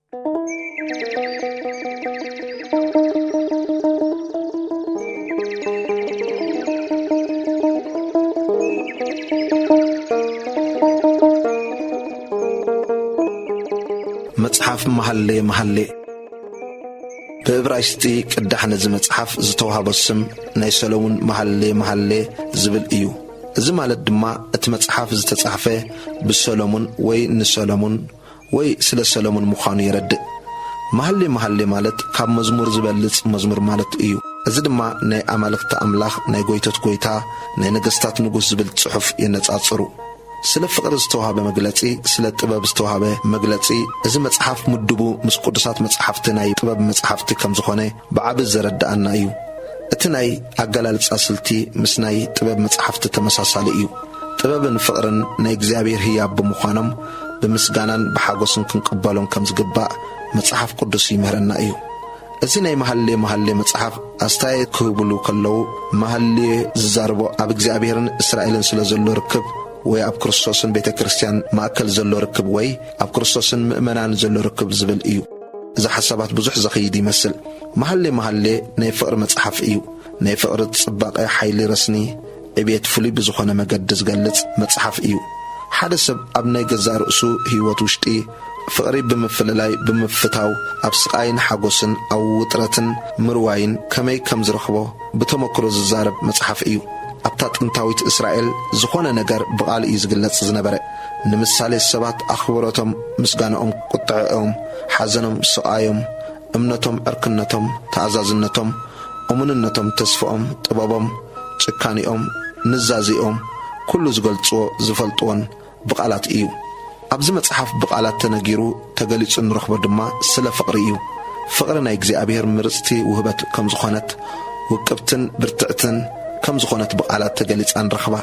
مصحف محلي بإبرايستي قدحنا زي مصحف زتوهاب السم ناي سلومون محلي زبل إيو إذا مالت دما ات مصحف زتصحفه بالسلومون وي نسلومون وي سلا سلومون مخانو يرد محلي مالت كاب مزمور زبلص مزمور مالت إيو إذا دما ناي أمالخت أملاخ ناي غويتت غويتا ناي نغستات نغوس زبل صحف ينጻጽሩ ስለ ፍቅር ዝተዋሃበ መግለጺ ስለ ጥበብ ዝተዋሃበ መግለጺ እዚ መጽሐፍ ምድቡ ምስ ቅዱሳት መጽሐፍቲ ናይ ጥበብ መጽሐፍቲ ከም ዝኾነ ብዓብ ዘረዳአና እዩ እቲ ናይ አገላልጻ ስልቲ ምስ ናይ ጥበብ መጽሐፍቲ ተመሳሳሊ እዩ ጥበብን ፍቅርን ናይ እግዚአብሔር ህያብ ብምዃኖም ብምስጋናን ብሓጎስን ክንቀበሎም ከም ዝግባእ መጽሐፍ ቅዱስ ይመረና እዩ እዚ ናይ መሐሌ መጽሐፍ አስተያየት ክህብሉ ከለው መሐሌ ዝዛርቦ ኣብ እግዚአብሔርን እስራኤልን ስለ ዘሎ ርክብ ወይ ኣብ ክርስቶስን ቤተ ክርስቲያን ማእከል ዘሎ ርክብ ወይ ኣብ ክርስቶስን ምእመናን ዘሎ ርክብ ዝብል እዩ እዚ ሓሳባት ብዙሕ ዘኸይድ ይመስል መሐሌ ናይ ፍቅር መጽሐፍ እዩ ናይ ፍቅር ጽባቐ ሓይሊ ረስኒ ዕቤት ፍሉይ ብዝኾነ መገዲ ዝገልጽ መጽሐፍ እዩ ሓደ ሰብ ኣብ ናይ ገዛ ርእሱ ህይወት ውሽጢ ፍቅሪ ብምፍልላይ ብምፍታው ኣብ ስቃይን ሓጎስን ኣብ ውጥረትን ምርዋይን ከመይ ከም ዝረኽቦ ብተመክሮ ዝዛረብ መጽሐፍ እዩ ኣብታ ጥንታዊት እስራኤል ዝኾነ ነገር ብቓል እዩ ዝግለጽ ዝነበረ ንምሳሌ ሰባት ኣኽብሮቶም ምስጋናኦም ቁጥዐኦም ሓዘኖም ስቃዮም እምነቶም ዕርክነቶም ተኣዛዝነቶም እሙንነቶም ተስፋኦም ጥበቦም ጭካኒኦም ንዛዚኦም ኩሉ ዝገልጽዎ ዝፈልጥዎን ብቓላት እዩ ኣብዚ መጽሐፍ ብቓላት ተነጊሩ ተገሊጹ ንረኽቦ ድማ ስለ ፍቅሪ እዩ ፍቅሪ ናይ እግዚአብሔር ምርጽቲ ውህበት ከም ዝኾነት ውቅብትን ብርትዕትን ከም ዝኾነት ብቓላት ተገሊጻን ረኽባ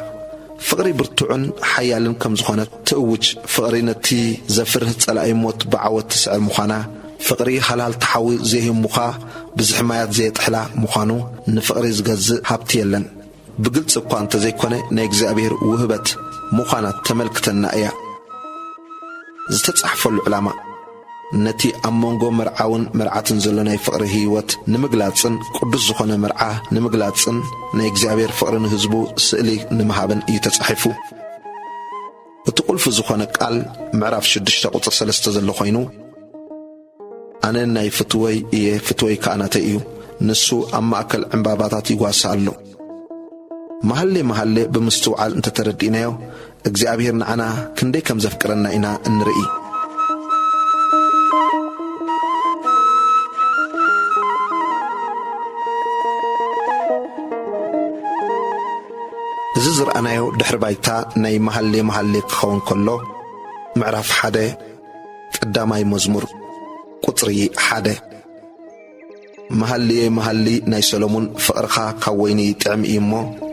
ፍቅሪ ብርቱዕን ሓያልን ከም ዝኾነት ትእውጅ ፍቅሪ ነቲ ዘፍርህ ጸላኢ ሞት ብዓወት ትስዕር ምዃና ፍቅሪ ሓላል ተሓዊ ዘይህሙኻ ብዝሕማያት ዘየጥሕላ ምዃኑ ንፍቅሪ ዝገዝእ ሃብቲ የለን ብግልጽ እኳ እንተዘይኮነ ናይ እግዚአብሔር ውህበት ምዃና ተመልክተና እያ ዝተጻሕፈሉ ዕላማ ነቲ ኣብ መንጎ መርዓውን መርዓትን ዘሎ ናይ ፍቅሪ ህይወት ንምግላጽን ቅዱስ ዝኾነ መርዓ ንምግላጽን ናይ እግዚአብሔር ፍቅሪ ንህዝቡ ስእሊ ንምሃብን እዩ ተጻሒፉ እቲ ቁልፊ ዝኾነ ቃል ምዕራፍ 6 ቁጥር 3 ዘሎ ኮይኑ ኣነ ናይ ፍትወይ እየ ፍትወይ ከኣናተ እዩ ንሱ ኣብ ማእከል ዕምባባታት ይጓሳ ኣሎ መሐሌ ብምስትውዓል እንተተረዲእናዮ እግዚአብሔር ንዓና ክንደይ ከም ዘፍቅረና ኢና እንርኢ እዚ ዝረአናዮ ድሕሪ ባይታ ናይ መሐሌ ክኸውን ከሎ ምዕራፍ 1 ቀዳማይ መዝሙር ቁጽሪ 1 መሐሊ ናይ ሰሎሞን ፍቅርኻ ካብ ወይኒ ጥዕም እሞ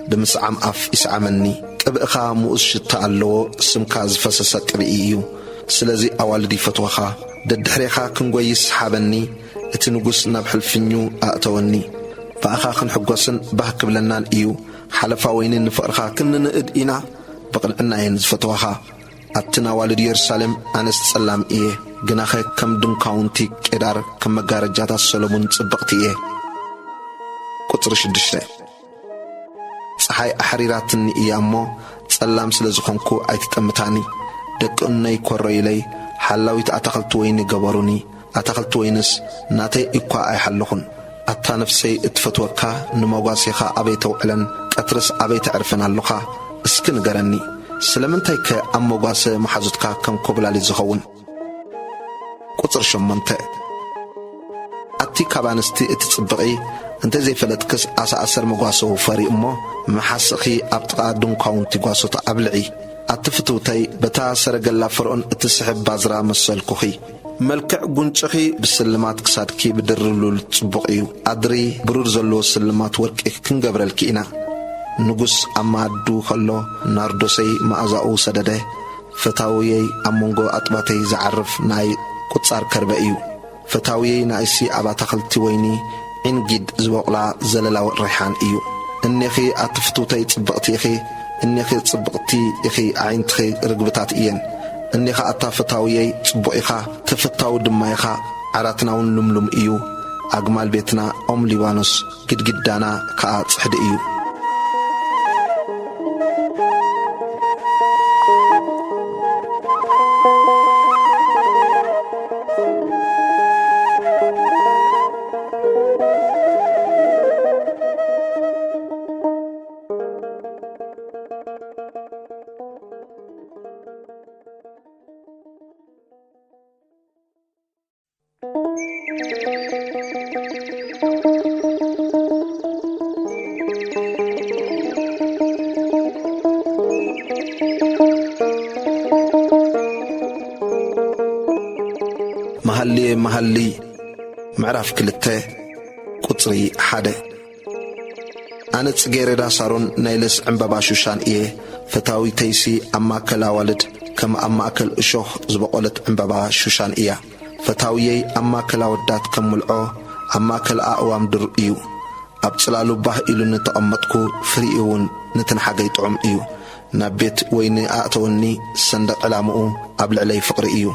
ብምስዓም ኣፍ ይስዓመኒ ቅብእኻ ሙኡስ ሽታ ኣለዎ ስምካ ዝፈሰሰ ቅብኢ እዩ ስለዚ ኣዋልዲ ፈትወኻ ደድሕሬኻ ክንጎይስ ሓበኒ እቲ ንጉስ ናብ ሕልፍኙ ኣእተወኒ ባእኻ ክንሕጎስን ባህ ክብለናን እዩ ሓለፋ ወይኒ ንፍቅርኻ ክንንእድ ኢና ብቕንዕና እየን ዝፈትወኻ ኣብቲ ናዋልድ ኢየሩሳሌም ኣነስ ጸላም እየ ግናኸ ከም ድንካውንቲ ቄዳር ከም መጋረጃታት ሰሎሞን ጽብቕቲ እየ ቁጽሪ 6 ፀሐይ ኣሕሪራትኒ እያ እሞ ጸላም ስለ ዝኾንኩ ኣይትጠምታኒ ደቅነይ ኮረይለይ ሓላዊት ኣታኽልቲ ወይኒ ገበሩኒ ኣታኽልቲ ወይንስ ናተይ እኳ ኣይሓለኹን ኣታ ነፍሰይ እትፈትወካ ንመጓሴኻ ኣበይ ተውዕለን ቀትርስ ኣበይ ተዕርፈን ኣለኻ እስኪ ንገረኒ ስለምንታይ ከ ኣብ መጓሰ መሓዙትካ ከም ኮብላሊ ዝኸውን ቁጽሪ 8 ኣቲ ካብ ኣንስቲ እትጽብቒ እንተ ዘይፈለጥክስ ኣሰር መጓሰው ፈሪ እሞ መሓስኺ ኣብ ጥቓ ድንኳውንቲ ጓሶት ኣብልዒ ኣትፍትውተይ በታ ሰረገላ ፈርዖን እትስሕብ ባዝራ መሰልኩኺ መልክዕ ጉንጭኺ ብስልማት ክሳድኪ ብድርብሉል ጽቡቕ እዩ ኣድሪ ብሩር ዘለዎ ስልማት ወርቂ ክንገብረልኪ ኢና ንጉስ ኣብ ማዕዱ ከሎ ናርዶሰይ ማእዛኡ ሰደደ ፈታውየይ ኣብ መንጎ ኣጥባተይ ዝዓርፍ ናይ ቁጻር ከርበ እዩ ፈታውየይ ናእሲ ኣብ ኣታኽልቲ ወይኒ ዕንጊድ ዝበቕላ ዘለላ ሪሓን እዩ እኔኺ ኣትፍትውተይ ጽብቕቲ ኢኺ እኔኺ ጽብቕቲ ኢኺ ዓይንትኺ ርግብታት እየን እንኻ ኣታፍታውየይ ጽቡቕ ኢኻ ተፈታው ድማ ኢኻ ዓራትናውን ልምሉም እዩ ኣግማል ቤትና ኦም ሊባኖስ ግድግዳና ከኣ ጽሕዲ እዩ መሃሊ ምዕራፍ 2 ቁጽሪ 1 ኣነ ጽጌረዳ ሳሮን ናይ ልስ ዕምበባ ሹሻን እየ ፈታዊ ተይሲ ኣብ ማእከል ኣዋልድ ከም ኣብ ማእከል እሾኽ ዝበቖለት ዕምበባ ሹሻን እያ ፈታውየይ ኣብ ማእከል ኣወዳት ከም ምልዖ ኣብ ማእከል ኣእዋም ድር እዩ ኣብ ጽላሉ ባህ ኢሉ ንተቐመጥኩ ፍሪኡ እውን ንትንሓገይ ጥዑም እዩ ናብ ቤት ወይኒ ኣእተወኒ ሰንደቕ ዕላምኡ ኣብ ልዕለይ ፍቕሪ እዩ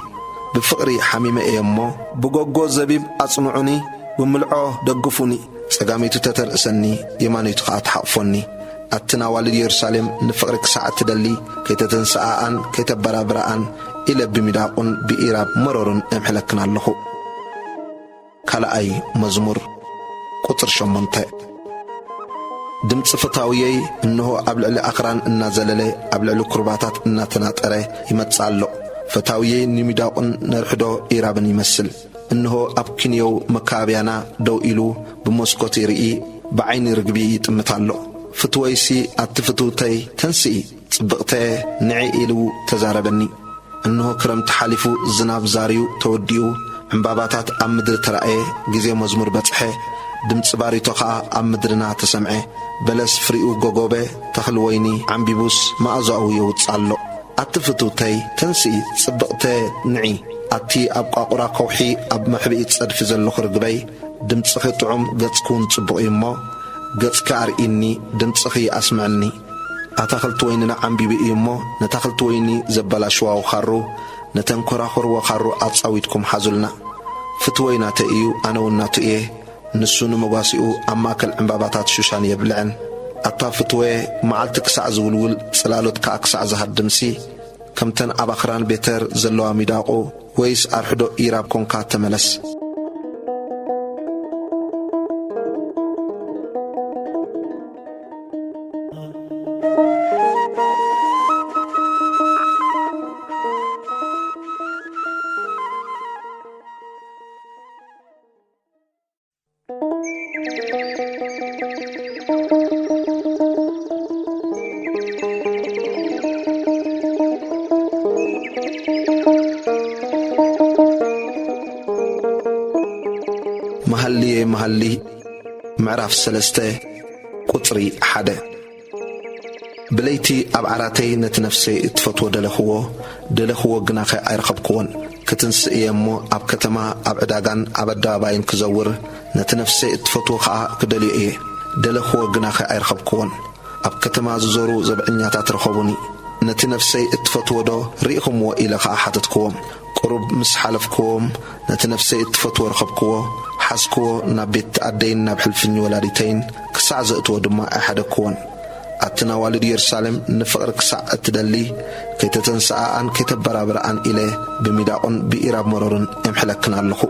ብፍቕሪ ሓሚመ እየ እሞ ብጎጎ ዘቢብ ኣጽንዑኒ ብምልዖ ደግፉኒ ጸጋሚቱ ተተርእሰኒ የማነይቱ ኸዓ ተሓቕፎኒ ኣትናዋልድ ኢየሩሳሌም ንፍቕሪ ክሳዕ ትደሊ ከይተተንስኣኣን ከይተበራብራኣን ኢለ ብሚዳቑን ብኢራብ መረሩን እምሕለክን ኣለኹ ካልኣይ መዝሙር ቁጥር 8 ድምፂ ፈታውየይ እንሆ ኣብ ልዕሊ ኣኽራን እናዘለለ ኣብ ልዕሊ ኩርባታት እናተናጠረ ይመጽእ ኣሎ ፈታውየይ ንሚዳቑን ነርሕዶ ኢራብን ይመስል እንሆ ኣብ ክንየው መካብያና ደው ኢሉ ብመስኮት ይርኢ ብዓይኒ ርግቢ ይጥምት ኣሎ ፍትወይሲ ኣትፍትውተይ ተንስኢ ጽብቕተ ንዒ ኢሉ ተዛረበኒ እንሆ ክረምቲ ሓሊፉ ዝናብ ዛርዩ ተወዲኡ ዕምባባታት ኣብ ምድሪ ተራእየ ጊዜ መዝሙር በጽሐ ድምፂ ባሪቶ ኸዓ ኣብ ምድርና ተሰምዐ በለስ ፍሪኡ ጎጎበ ተኽሊ ወይኒ ዓምቢቡስ ማእዛኡ የውፅእ ኣሎ ኣትፍትውተይ ተንስኢ ጽብቕተ ንዒ ኣቲ ኣብ ቋቑራ ከውሒ ኣብ መሕቢኢት ጸድፊ ዘለኹ ርግበይ ድምፅኺ ጥዑም ገጽኩን ጽቡቕ እዩ እሞ ገጽካ ኣርኢኒ ድምፅኺ ኣስምዕኒ ኣታኽልቲ ወይንና ዓምቢቢ እዩ እሞ ነታኽልቲ ወይኒ ዘበላሽዋ ወኻሩ ነተንኰራኹር ወኻሩ ኣጻዊትኩም ሓዙልና ፍትወይ ናተ እዩ ኣነ እውን ናቱ እየ ንሱ ንመጓሲኡ ኣብ ማእከል ዕምባባታት ሹሻን የብልዕን ኣታ ፍትወ መዓልቲ ክሳዕ ዝውልውል ጽላሎት ከዓ ክሳዕ ዝሃድምሲ ከምተን ኣብ ኣኽራን ቤተር ዘለዋ ሚዳቑ ወይስ ኣርሕዶ ኢራብ ኮንካ ተመለስ መሃሊ ምዕራፍ 3 ቁጽሪ 1 ብለይቲ ኣብ ዓራተይ ነቲ ነፍሰይ እትፈትዎ ደለኽዎ ግናኸ ኣይረኸብክዎን ክትንስእ እየ እሞ ኣብ ከተማ ኣብ ዕዳጋን ኣብ ኣደባባይን ክዘውር ነቲ ነፍሰይ እትፈትዎ ኸዓ ክደልዮ እየ ደለኽዎ ግናኸ ኣይረኸብክዎን ኣብ ከተማ ዝዞሩ ዘብዕኛታት ረኸቡኒ ነቲ ነፍሰይ እትፈትዎ ዶ ርኢኹምዎ ኢለ ኸዓ ሓተትክዎም ቁሩብ ምስ ሓለፍክዎም ነቲ ነፍሰይ እትፈትዎ ረኸብክዎ ሓስክዎ ናብ ቤት ኣደይን ናብ ሕልፍኝ ወላዲተይን ክሳዕ ዘእትዎ ድማ ኣይሓደክዎን ኣትናዋልድ ኢየሩሳሌም ንፍቕሪ ክሳዕ እትደሊ ከይተተንስኣኣን ከይተበራብራኣን ኢለ ብሚዳቑን ብኢራብ መረሩን እምሕለክን ኣለኹ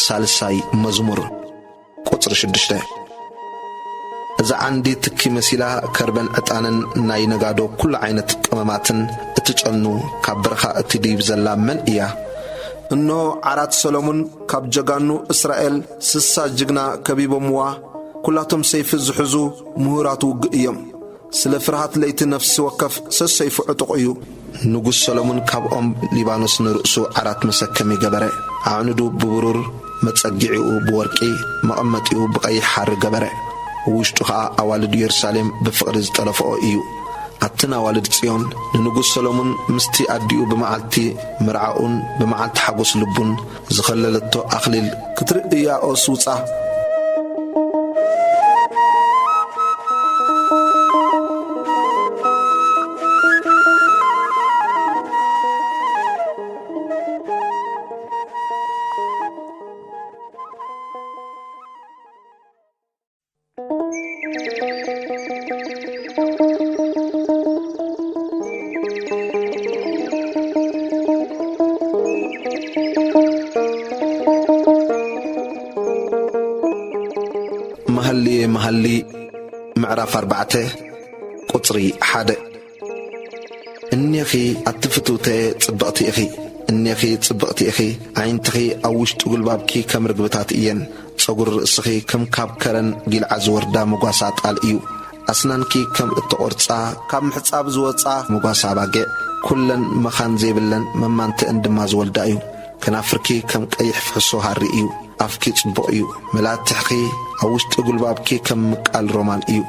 ሳልሳይ መዝሙር ቁጽሪ 6 እዛ ዓንዲ ትኪ መሲላ ከርበን ዕጣንን ናይ ነጋዶ ኩሉ ዓይነት ቀመማትን እትጨኑ ካብ በረኻ እትድይብ ዘላ መን እያ እንሆ ዓራት ሰሎሞን ካብ ጀጋኑ እስራኤል 60 ጅግና ከቢቦምዋ ኩላቶም ሰይፊ ዝሕዙ ምሁራት ውግእ እዮም ስለ ፍርሃት ለይቲ ነፍሲ ወከፍ ሰሰይፉ ዕጡቕ እዩ ንጉሥ ሰሎሞን ካብኦም ሊባኖስ ንርእሱ ዓራት መሰከሚ ገበረ ኣዕኑዱ ብብሩር መጸጊዒኡ ብወርቂ መቐመጢኡ ብቐይሕ ሓሪ ገበረ ውሽጡ ኸዓ ኣዋልድ ኢየሩሳሌም ብፍቕሪ ዝጠለፍኦ እዩ ኣትን ኣዋልድ ጽዮን ንንጉሥ ሰሎሞን ምስቲ ኣዲኡ ብመዓልቲ ምርዓኡን ብመዓልቲ ሓጐስ ልቡን ዝኸለለቶ ኣኽሊል ክትርእያኦ ስውጻ مهلي معرف 4 قطري 1 إنيخي أتفتوتي صبقتي أخي إنيخي صبقتي أخي عينتخي أوشت قلبابكي كم رقبتات إيان صغر رأسخي كم كاب كرن جيل عزور دا مقاسات قال إيو أسنانكي كم اتقورتسا كم حصاب زوتسا مقاسا باقي كلن مخان زيبلن ممانت اندماز والدايو كنافركي كم قيح فحصو هاري إيو أفكي صبق إيو ملات تحقي أوشت قلبابكي كم مقال رومان إيو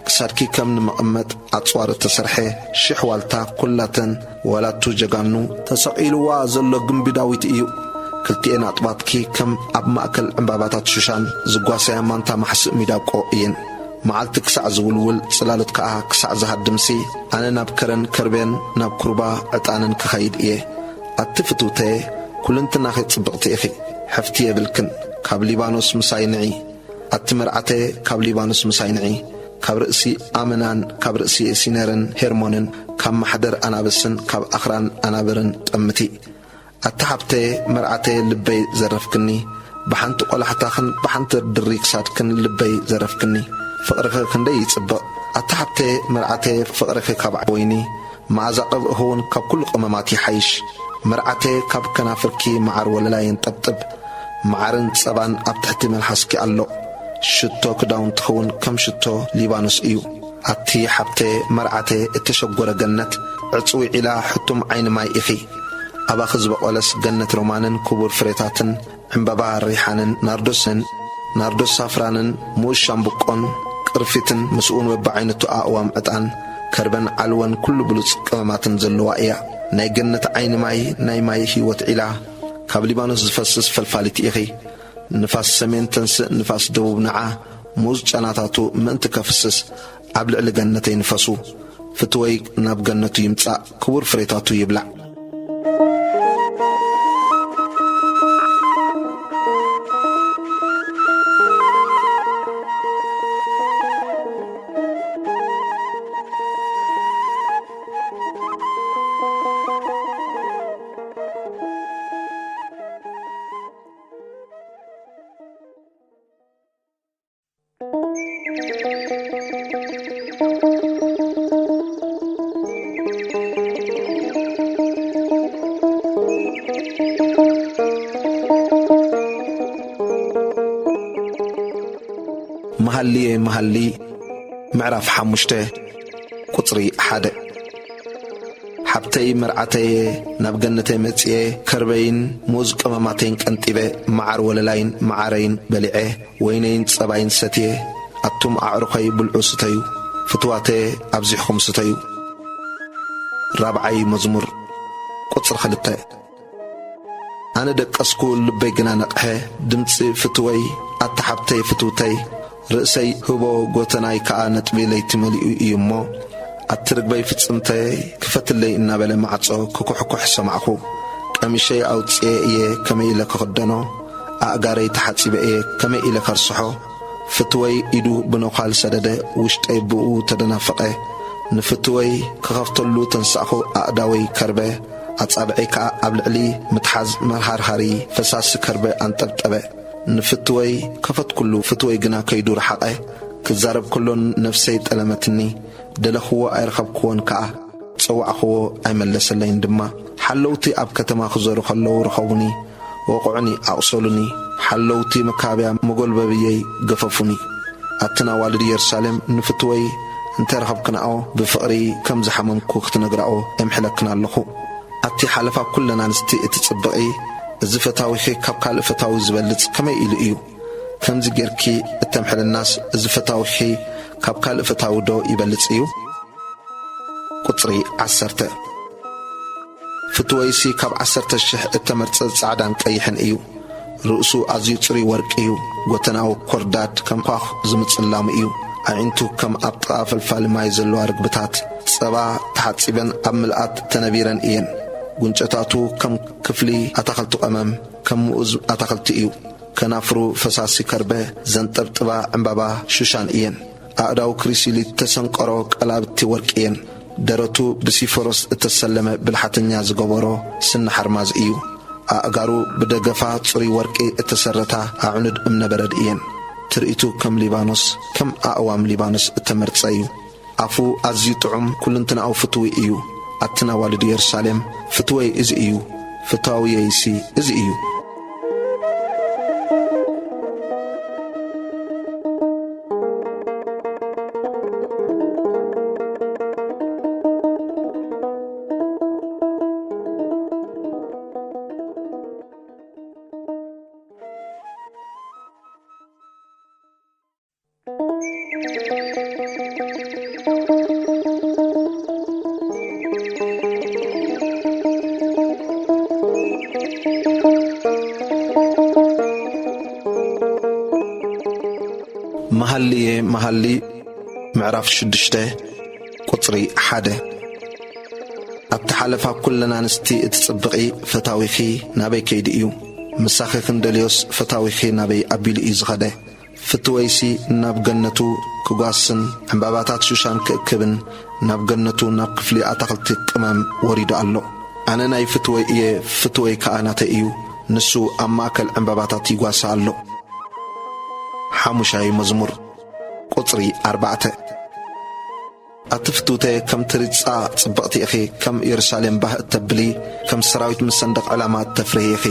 كساركي كم نمقمت أطوار التسرحي شحوالتا كلاتن ولاتو جغانو تسقيلوا زلو جنبي داويت إيو كلتين أطباتكي كم أب مأكل عمباباتات شوشان زقواسي مانتا محسق ميداوكو إين معالت كسع زولول سلالتكا كسع زهاد دمسي أنا نابكرن كربين ناب كربا أتانن كخايد إيه أتفتوتي كلنتنا خي تصبقتي إخي حفتي بالكن كاب ليبانوس مساينعي أتمرعتي كاب ليبانوس مساينعي كاب رأسي آمنان كاب رأسي سينيرن هيرمونن كاب محدر أنابسن كاب أخران أنابرن تأمتي أتحبتي مرعتي لبي زرفكني بحانت قولحتاخن بحانت دريك سادكن لبي زرفكني فقرك كندي يتصبق أتحبتي مرعتي فقرك كاب عويني مع زقب هون كاب كل قماماتي حيش مرعتي كاب كنافركي معر ولا لا ينطبطب معرن صبان أبتحتي ملحسكي ألو شتو كداون تخون كم شتو ليبانوس إيو أتي حبتي مرعتي اتشقور جنة عطوي إلى حتم عين ماي إخي أبا خزبق ولس جنة رومانن كبور فريتاتن عمبابا ريحانن ناردوس سافرانن موش شامبقون قرفتن مسؤون وبعينتو أقوام أتان كربن علوان كل بلوس قماماتن زلوائيا ناي جنة عين ماي ناي ماي هيوت إله كاب ليبانوس زفسس فالفاليت إخي نفاس سمين تنس نفاس دوب نعا موز جاناتاتو منت كفسس عبلع لجنتين نفسو فتوي ناب جنتو يمتسا كبور فريتاتو يبلع مهلي معرف 5 قطري 1 حبتي مرعتي ناب جنتي متسيه كربين موز قماماتين قنطيبه معر وللاين معرين بلعه وينين صباين ستيه أتم أعرقي بالعستيو فتواتي أبزحكم ستيو 4 مزمور قطر 2 أنا دقسكو لبي جنا نقحه دمتي فتوي أتحبتي فتوتي رأسي هبو قوتناي كأنت بيليت مليئو إيمو أترقبي فتسمتي كفت اللي إنا بلا معصو كوكوحكوح سمعكو كمشي أو تسئي كما إلك خدنو أقاري تحتي بأي كما إلك رسحو فتوي إدو بنوخال سدده وشتأي بؤو تدنافقه نفتوي كغفتلو تنساخو أقداوي كربه أتصابعي كأبلعلي متحز مرهارهاري فساس كربه أنتبتبه نفتوي كفت كله فتوي جنا كيدور حقه كزارب كلون نفسي تلمتني دلخو أرخب كون كأ سوى أخو أمل لسلين دما حلوتي أب كتما خزر خلو رخوني وقعني أوصلني حلوتي مكابع مقول ببيي قففني أتنا والدي يرسالم نفتوي انت رخب كناو بفقري كم زحمم كوخت نقرأو امحلكنا اللخو أتي حلفا كلنا نستي اتتصبقي الزفتاوي خي كاب فتاوي زبلت كما إلو كم زجركي التمحل الناس الزفتاوي خي كاب فتاوي دو يبلت إيو قطري 10 فتويسي كاب 10 الشح التمرت سعدان كيحن إيو رؤسو أزيو تري ورق إيو قوتناو كوردات كم قاخ زمت سلام إيو أعنتو كم أبطاف الفالماي زلو رقبتات سبا تحتسبن أملآت تنبيرن إين قنشتاتو كم كفلي أتخلتو أمام كم مؤز أتخلت إيو كنافرو فساسي كربه زنطبطبا عمبابا شوشان إين أعداو كريسيلي تسنقرو قلابتي ورق إين درتو بسيفروس التسلم بالحتنيا زقبرو سن حرماز إيو أقارو بدقفا تصري ورقي التسرتا أعند أمن برد إين ትርኢቱ ከም ሊባኖስ ከም ኣእዋም ሊባኖስ እተመርጸ እዩ ኣፉ ኣዝዩ ጥዑም ኩልንትናኡ ፍትዊ እዩ ኣትና ዋልድ ኢየሩሳሌም ፍትወይ እዚ እዩ ፍታውየይሲ እዚ እዩ መሃሊ ምዕራፍ 6 ቁጽሪ 1 ኣብተሓለፋ ኩለና ንስቲ እትጽብቒ ፈታዊኺ ናበይ ከይዲ እዩ ምሳኺ ክንደልዮስ ፈታዊኺ ናበይ ኣቢሉ እዩ ዝኸደ ፍትወይሲ ናብ ገነቱ ክጓስን ዕምባባታት ሹሻን ክእክብን ናብ ገነቱ ናብ ክፍሊ ኣታኽልቲ ቅመም ወሪዱ ኣሎ ኣነ ናይ ፍትወይ እየ ፍትወይ ከዓ ናተይ እዩ ንሱ ኣብ ማእከል ዕምባባታት ይጓሳ ኣሎ ሓሙሻይ መዝሙር ቁጽሪ 4 ኣትፍቱተ ከም ትሪጻ ጽብቕቲ ኢኺ ከም ኢየሩሳሌም ባህ እተብሊ ከም ሰራዊት ምስ ሰንደቕ ዕላማ እተፍርሂ ኢኺ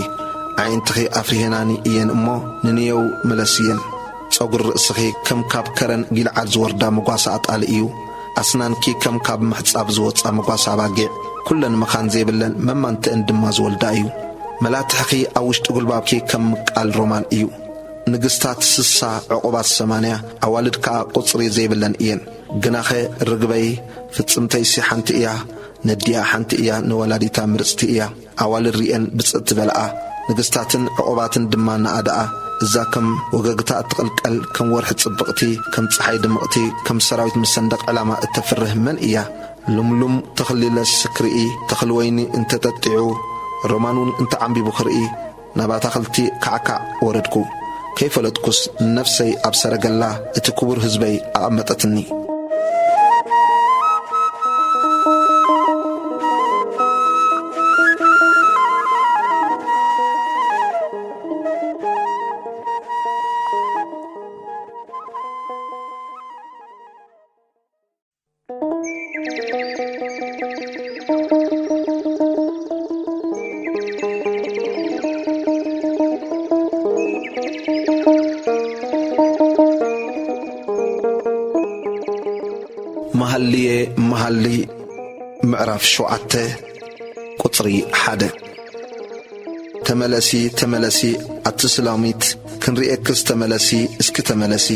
ዓይንትኺ ኣፍሪሄናኒ እየን እሞ ንንየው መለስየን ጸጉር ርእስኺ ከም ካብ ከረን ጊልዓድ ዝወርዳ መጓሳ ኣጣሊ እዩ ኣስናንኪ ከም ካብ ምሕጻብ ዝወጻ መጓሳ ኣባጊዕ ኩለን መኻን ዘይብለን መማንትአን ድማ ዝወልዳ እዩ መላትሕኺ ኣብ ውሽጢ ጉልባብኪ ከም ምቃል ሮማን እዩ ንግሥታት 60 ዕቑባት 80 ኣዋልድ ከዓ ቁጽሪ ዘይብለን እየን ግናኸ ርግበይ ፍጽምተይሲ ሓንቲ እያ ነዲያ ሓንቲ እያ ንወላዲታ ምርጽቲ እያ ኣዋልድ ሪአን ብጽእቲ በልኣ ንግሥታትን ዕቑባትን ድማ ንኣድኣ እዛ ከም ወገግታ እትቕልቀል ከም ወርሒ ጽብቕቲ ከም ፀሓይ ድምቕቲ ከም ሰራዊት ምስ ሰንደቕ ዕላማ እተፍርህ መን እያ ልምሉም ተኽሊለስ ክርኢ ተኽሊ ወይኒ እንተጠጢዑ ሮማኑን እንተዓንቢቡ ክርኢ ናብ ኣታኽልቲ ካዕካዕ ወረድኩ ከይፈለጥኩስ ነፍሰይ ኣብ ሰረገላ እቲ ክቡር ህዝበይ ኣቐመጠትኒ መሃሊ ምዕራፍ 7 ቁጽሪ 1 ተመለሲ ኣቲ ሰላሚት ክንሪኤክስ ተመለሲ እስኪ ተመለሲ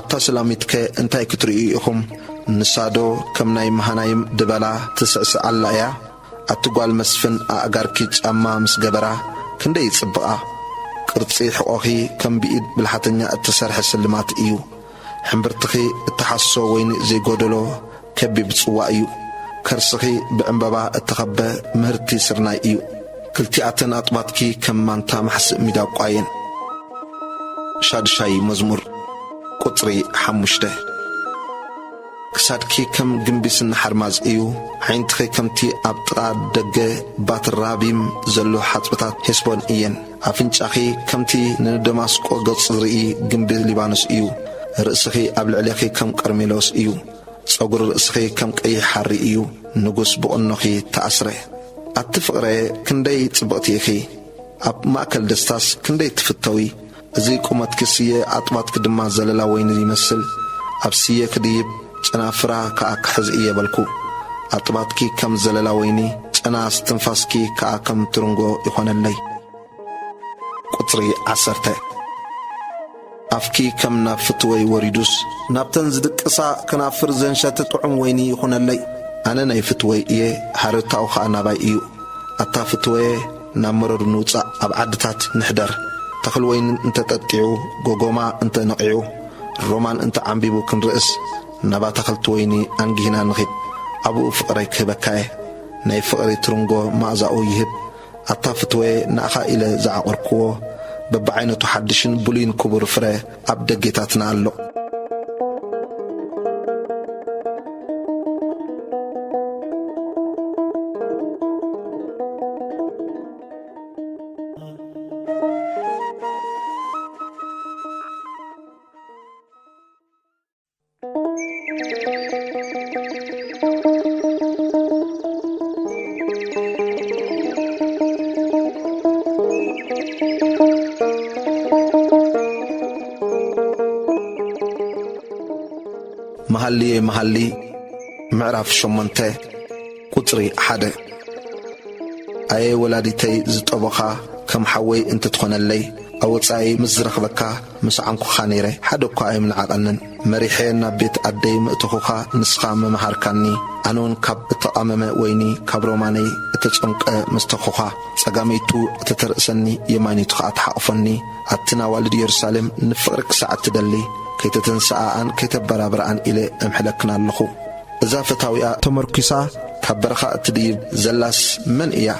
ኣብታ ሰላሚትከ እንታይ ክትርእዩ ኢኹም ንሳዶ ከም ናይ መሃናይም ድበላ ትስዕስዕ ኣላ እያ ኣቲ ጓል መስፍን ኣእጋርኪ ጫማ ምስ ገበራ ክንደይ ይጽብቓ ቅርጺ ሕቖኺ ከም ብኢድ ብልሓተኛ እትሰርሐ ስልማት እዩ ሕምብርትኺ እትሓሶ ወይኒ ዘይጐደሎ ከቢብ ጽዋዕ እዩ ከርስኺ ብዕምበባ እተኸበ ምህርቲ ስርናይ እዩ ክልቲኣተን ኣጥባትኪ ከም ማንታ ማሕስእ ሚዳቋየን ሻድሻይ መዝሙር ቁጽሪ 5 ክሳድኪ ከም ግንቢስና ሓርማዝ እዩ ዓይንትኺ ከምቲ ኣብ ጥቓ ደገ ባትራቢም ዘሎ ሓጽበታት ሄስቦን እየን ኣፍንጫኺ ከምቲ ንደማስቆ ገጽ ዝርኢ ግንቢ ሊባኖስ እዩ ርእስኺ ኣብ ልዕሊኺ ከም ቀርሜሎስ እዩ ጸጉር ርእስኺ ከም ቀይሕ ሓሪ እዩ ንጉስ ብቕኖኺ ተኣስረ ኣቲ ፍቕረ ክንደይ ጽብቕቲ ኢኺ ኣብ ማእከል ደስታስ ክንደይ ትፍተዊ እዚ ቁመትኪ ስየ ኣጥባትኪ ድማ ዘለላ ወይኒ ይመስል ኣብ ስየ ክድይብ ጨናፍራ ከዓ ክሕዝ እየ በልኩ ኣጥባትኪ ከም ዘለላ ወይኒ ጨና ስትንፋስኪ ከዓ ከም ትርንጎ ይኾነለይ ቁጽሪ 10 ኣፍኪ ከም ናብ ፍትወይ ወሪዱስ ናብተን ዝድቅሳ ክናፍር ዘንሸተ ጥዑም ወይኒ ይኹነለይ ኣነ ናይ ፍትወይ እየ ሓረታው ከዓ ናባይ እዩ ኣታ ፍትወየ ናብ መረዱ ንውፃእ ኣብ ዓድታት ንሕደር ተኽል ወይኒ እንተጠጢዑ ጎጎማ እንተ ነቒዑ ሮማን እንተ ዓንቢቡ ክንርእስ ናብ ኣታኽልቲ ወይኒ ኣንጊሂና ንኺድ ኣብኡ ፍቕረይ ክህበካየ ናይ ፍቕሪ ትርንጎ ማእዛኡ ይህብ ኣታ ፍትወየ ንኣኻ ኢለ ዝዓቖርክዎ በብዓይነቱ ሓድሽን ብሉይን ክቡር ፍረ ኣብ ደጌታትና ኣሎ مهلي مهلي معرف شمنته قطري حدا أي ولادتي زطبخا كم حوي انت تخون اللي أو تساي مزرخ بكا مسعنكو خانيري حدوكا أي من عقنن مريحينا بيت أدي مأتخوخا نسخا ممهاركاني أنون كاب اتقامم ويني كاب روماني اتتنق مستخوخا سقاميتو اتترأسني يماني تخاط حقفني أتنا والد يرسالم نفرق ساعة تدلي كي تتنساء كي تبرابران إلي أمحلكنا اللخو إذا فتاوية تمركسا كبرخا تديب زلاس من إياه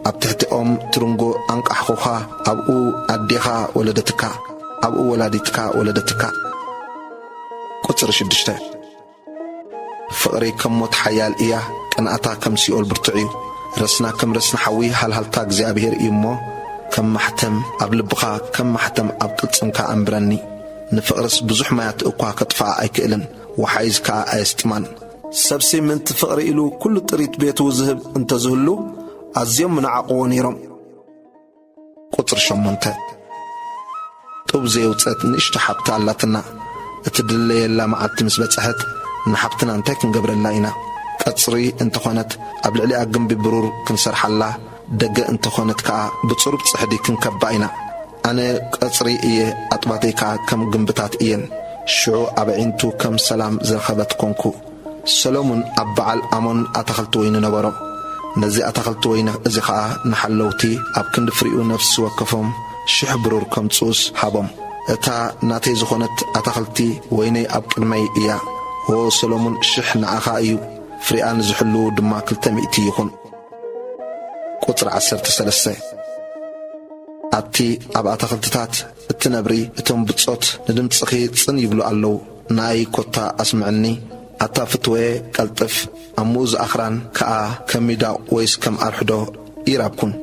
أبتحتئهم ترنغو أنك أحخوخا أبقو أديخا ولدتكا أبقو ولادتكا ولدتكا قطر شدشتا فقري كم موت حيال إياه كان أتا كم سيئول برتعيو رسنا كم رسنا حوي هل تاك زي أبهير إيمو كم محتم أبلبخا كم محتم أبتلتسمكا أمبراني نفقرس بزح ما يتقوها كطفاء أي كإلن وحايز كا أي استمان سبسي من تفقري إلو كل طريق بيت وزهب انت زهلو أزيوم من عقواني رم قطر شمونتا طوب زي وطات نشت حبتا اللاتنا اتدلي اللي معاد مسبت أهد نحبتنا انتاك نقبر اللائنا قطري انت خونت قبل علي أقم ببرور كنسرح الله دقا انت خونت كا بتصرب تصحدي كنكباينا أنا قطري إيه أطباتي كا كم قنبتات إيين شعو أبعينتو كم سلام زرخبت كونكو سلومون أبعال أمون أتخلتوين نبرو نزي أتخلتوين إذي خاء نحلوتي أبكن فريقو نفس وكفهم شح برور كم تسوس حابم اتا ناتي زخونت أتخلتي ويني أبكن مي إيا هو سلومون شح نعخائيو فريقان زحلو دما كالتمئتي يخون قطر 13 أبتي أبا أتخلتتات التنبري اتم بتصوت ندمتسخي تصن يبلو ألو ناي كوتا أسمعني أتا فتوى كالطف أموز أخران كا كميدا ويس كم أرحدو إيرابكن